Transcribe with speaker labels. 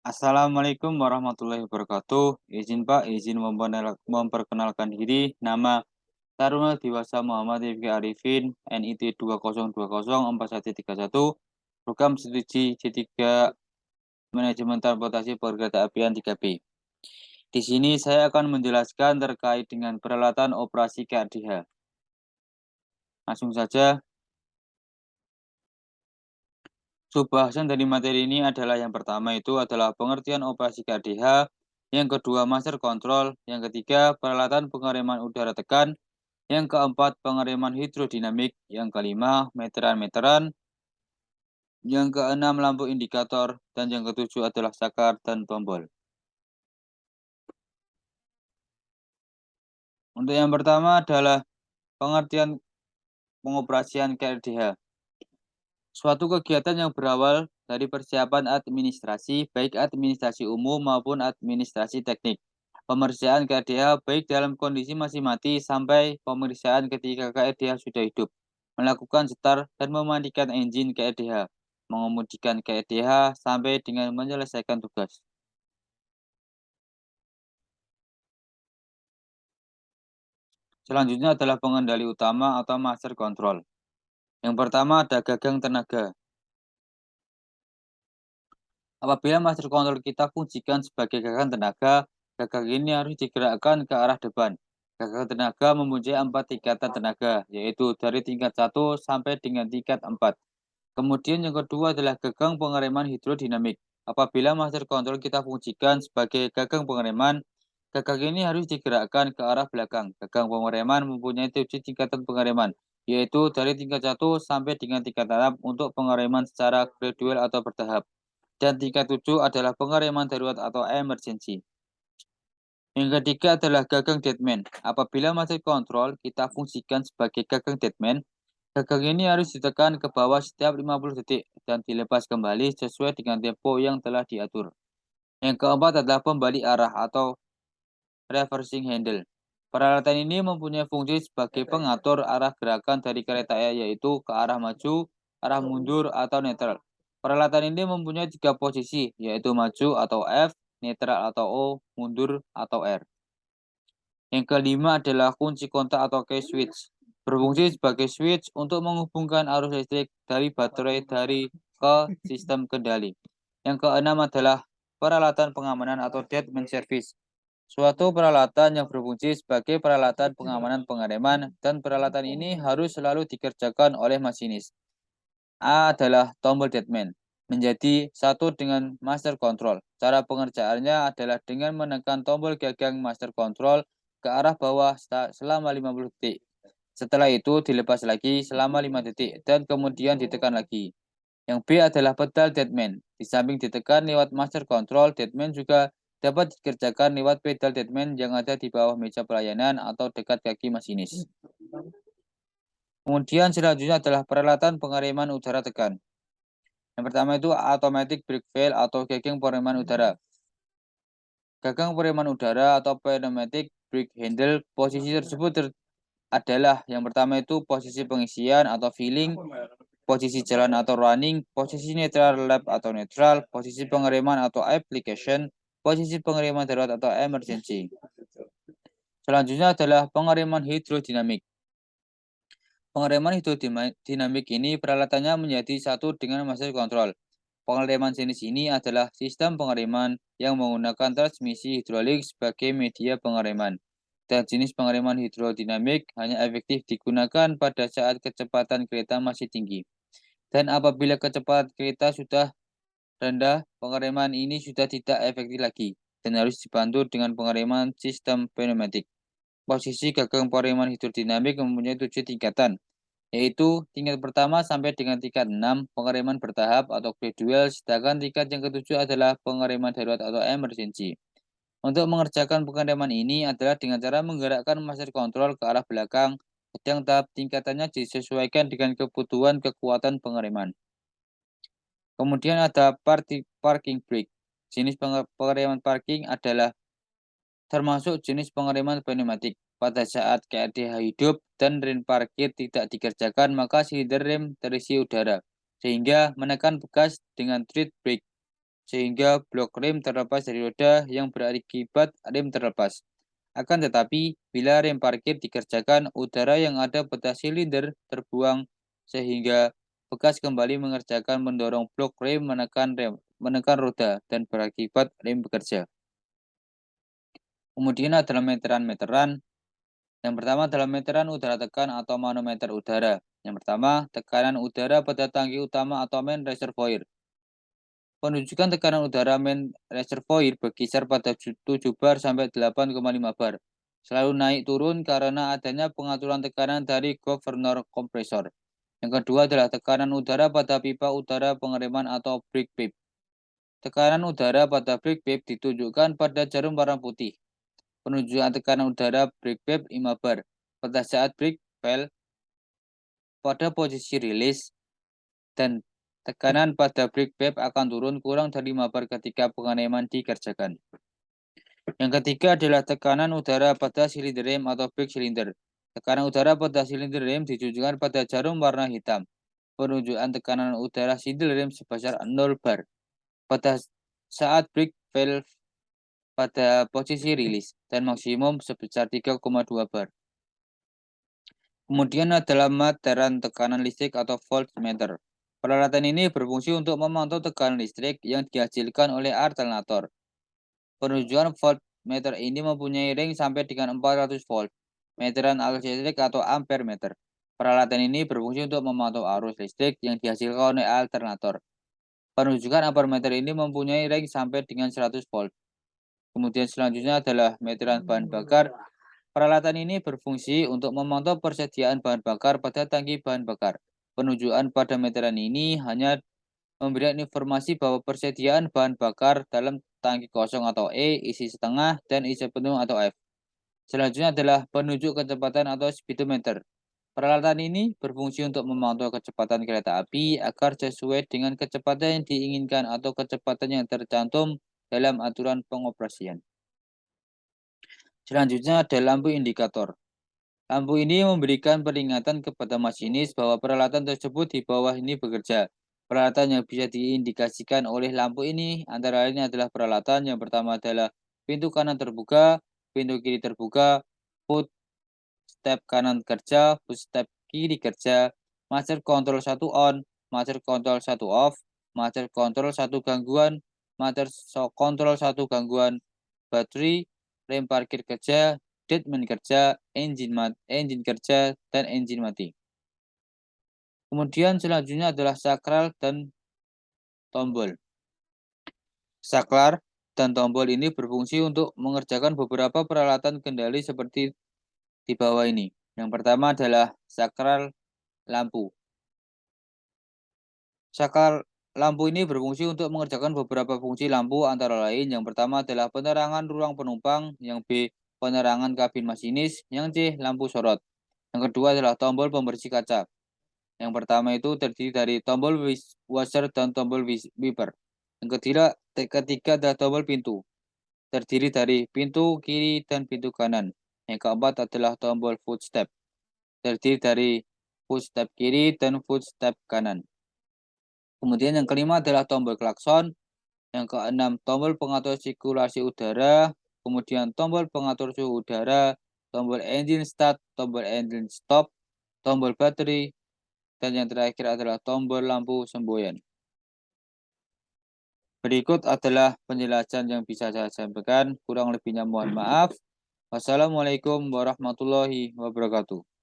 Speaker 1: Assalamualaikum warahmatullahi wabarakatuh. Izin Pak, izin memperkenalkan diri. Nama Taruna Dewasa Muhammad Rifki Arifin, NIT 20204141, Program Studi C3 Manajemen Transportasi Perkeretaapian 3B. Di sini saya akan menjelaskan terkait dengan peralatan operasi KRDH. Langsung saja, subbahasan dari materi ini adalah yang pertama itu adalah pengertian operasi KRDH, yang kedua master kontrol, yang ketiga peralatan pengereman udara tekan, yang keempat pengereman hidrodinamik, yang kelima meteran-meteran, yang keenam lampu indikator, dan yang ketujuh adalah saklar dan tombol. Untuk yang pertama adalah pengertian pengoperasian KRDH. Suatu kegiatan yang berawal dari persiapan administrasi, baik administrasi umum maupun administrasi teknik. Pemeriksaan KRDH baik dalam kondisi masih mati sampai pemeriksaan ketika KRDH sudah hidup. Melakukan start dan mematikan engine KRDH. Mengemudikan KRDH sampai dengan menyelesaikan tugas. Selanjutnya adalah pengendali utama atau master control. Yang pertama ada gagang tenaga. Apabila master control kita fungsikan sebagai gagang tenaga, gagang ini harus digerakkan ke arah depan. Gagang tenaga mempunyai 4 tingkatan tenaga, yaitu dari tingkat 1 sampai dengan tingkat 4. Kemudian yang kedua adalah gagang pengereman hidrodinamik. Apabila master control kita fungsikan sebagai gagang pengereman, gagang ini harus digerakkan ke arah belakang. Gagang pengereman mempunyai 7 tingkatan pengereman, yaitu dari tingkat 1 sampai dengan tingkat 6 untuk pengereman secara gradual atau bertahap. Dan tingkat 7 adalah pengereman darurat atau emergency. Yang ketiga adalah gagang deadman. Apabila master control kita fungsikan sebagai gagang deadman, gagang ini harus ditekan ke bawah setiap 50 detik dan dilepas kembali sesuai dengan tempo yang telah diatur. Yang keempat adalah pembalik arah atau reversing handle. Peralatan ini mempunyai fungsi sebagai pengatur arah gerakan dari kereta yaitu ke arah maju, arah mundur, atau netral. Peralatan ini mempunyai 3 posisi, yaitu maju atau F, netral atau O, mundur atau R. Yang kelima adalah kunci kontak atau key switch. Berfungsi sebagai switch untuk menghubungkan arus listrik dari baterai ke sistem kendali. Yang keenam adalah peralatan pengamanan atau deadman service. Suatu peralatan yang berfungsi sebagai peralatan pengamanan pengereman dan peralatan ini harus selalu dikerjakan oleh masinis. A adalah tombol deadman, menjadi satu dengan master control. Cara pengerjaannya adalah dengan menekan tombol gagang master control ke arah bawah selama 50 detik. Setelah itu dilepas lagi selama 5 detik dan kemudian ditekan lagi. Yang B adalah pedal deadman. Di samping ditekan lewat master control, deadman juga dapat dikerjakan lewat pedal deadman yang ada di bawah meja pelayanan atau dekat kaki masinis. Kemudian selanjutnya adalah peralatan pengereman udara tekan. Yang pertama itu automatic brake valve atau gagang pengereman udara. Gagang pengereman udara atau pneumatic brake handle, posisi tersebut adalah yang pertama itu posisi pengisian atau filling, posisi jalan atau running, posisi netral lap atau netral, posisi pengereman atau application, posisi pengereman darurat atau emergency. Selanjutnya adalah pengereman hidrodinamik. Pengereman hidrodinamik ini peralatannya menjadi satu dengan master control. Pengereman jenis ini adalah sistem pengereman yang menggunakan transmisi hidrolik sebagai media pengereman. Dan jenis pengereman hidrodinamik hanya efektif digunakan pada saat kecepatan kereta masih tinggi. Dan apabila kecepatan kereta sudah rendah, pengereman ini sudah tidak efektif lagi dan harus dibantu dengan pengereman sistem pneumatik. Posisi gagang pengereman hidrodinamik mempunyai 7 tingkatan, yaitu tingkat pertama sampai dengan tingkat 6 pengereman bertahap atau gradual, sedangkan tingkat yang ketujuh adalah pengereman darurat atau emergency. Untuk mengerjakan pengereman ini adalah dengan cara menggerakkan master control ke arah belakang, sedang tahap tingkatannya disesuaikan dengan kebutuhan kekuatan pengereman. Kemudian ada parking brake. Jenis pengereman parking adalah termasuk jenis pengereman pneumatik. Pada saat KRDH hidup dan rem parkir tidak dikerjakan, maka silinder rem terisi udara, sehingga menekan gas dengan tread brake. sehingga blok rem terlepas dari roda yang berakibat rem terlepas. Akan tetapi, bila rem parkir dikerjakan, udara yang ada pada silinder terbuang sehingga bekas kembali mengerjakan mendorong blok rem menekan roda dan berakibat rem bekerja. Kemudian adalah meteran-meteran. Yang pertama adalah meteran udara tekan atau manometer udara. Yang pertama, tekanan udara pada tangki utama atau main reservoir. Penunjukan tekanan udara main reservoir berkisar pada 7 bar sampai 8,5 bar. Selalu naik turun karena adanya pengaturan tekanan dari governor kompresor. Yang kedua adalah tekanan udara pada pipa udara pengereman atau brake pipe. Tekanan udara pada brake pipe ditunjukkan pada jarum warna putih. Penunjukan tekanan udara brake pipe 5 bar. Pada saat brake fail pada posisi rilis dan tekanan pada brake pipe akan turun kurang dari 5 bar ketika pengereman dikerjakan. Yang ketiga adalah tekanan udara pada silinder rem atau brake cylinder. Tekanan udara pada silinder rem ditunjukkan pada jarum warna hitam. Penunjukan tekanan udara silinder rem sebesar 0 bar pada saat brake valve pada posisi rilis dan maksimum sebesar 3,2 bar. Kemudian adalah meteran tekanan listrik atau voltmeter. Peralatan ini berfungsi untuk memantau tekanan listrik yang dihasilkan oleh alternator. Penunjukan voltmeter ini mempunyai ring sampai dengan 400 volt. Meteran arus listrik atau ampere meter. Peralatan ini berfungsi untuk memantau arus listrik yang dihasilkan oleh alternator. Penunjukan ampere meter ini mempunyai ring sampai dengan 100 volt. Kemudian selanjutnya adalah meteran bahan bakar. Peralatan ini berfungsi untuk memantau persediaan bahan bakar pada tangki bahan bakar. Penunjukan pada meteran ini hanya memberikan informasi bahwa persediaan bahan bakar dalam tangki kosong atau E, isi setengah, dan isi penuh atau F. Selanjutnya adalah penunjuk kecepatan atau speedometer. Peralatan ini berfungsi untuk memantau kecepatan kereta api agar sesuai dengan kecepatan yang diinginkan atau kecepatan yang tercantum dalam aturan pengoperasian. Selanjutnya ada lampu indikator. Lampu ini memberikan peringatan kepada masinis bahwa peralatan tersebut di bawah ini bekerja. Peralatan yang bisa diindikasikan oleh lampu ini antara lain adalah peralatan yang pertama adalah pintu kanan terbuka, pintu kiri terbuka, foot step kanan kerja, foot step kiri kerja, master control 1 on, master control 1 off, master control 1 gangguan, master control 1 gangguan, baterai, rem parkir kerja, deadman kerja, engine kerja, dan engine mati. Kemudian selanjutnya adalah sakral dan tombol. Saklar dan tombol ini berfungsi untuk mengerjakan beberapa peralatan kendali seperti di bawah ini. Yang pertama adalah sakral lampu. Saklar lampu ini berfungsi untuk mengerjakan beberapa fungsi lampu antara lain yang pertama adalah penerangan ruang penumpang, yang B penerangan kabin masinis, yang C lampu sorot. Yang kedua adalah tombol pembersih kaca. Yang pertama itu terdiri dari tombol washer dan tombol wiper. Yang ketiga adalah tombol pintu. Terdiri dari pintu kiri dan pintu kanan. Yang keempat adalah tombol footstep. Terdiri dari footstep kiri dan footstep kanan. Kemudian yang kelima adalah tombol klakson. Yang keenam tombol pengatur sirkulasi udara. Kemudian tombol pengatur suhu udara, tombol engine start, tombol engine stop, tombol baterai, dan yang terakhir adalah tombol lampu semboyan. Berikut adalah penjelasan yang bisa saya sampaikan. Kurang lebihnya mohon maaf. Wassalamualaikum warahmatullahi wabarakatuh.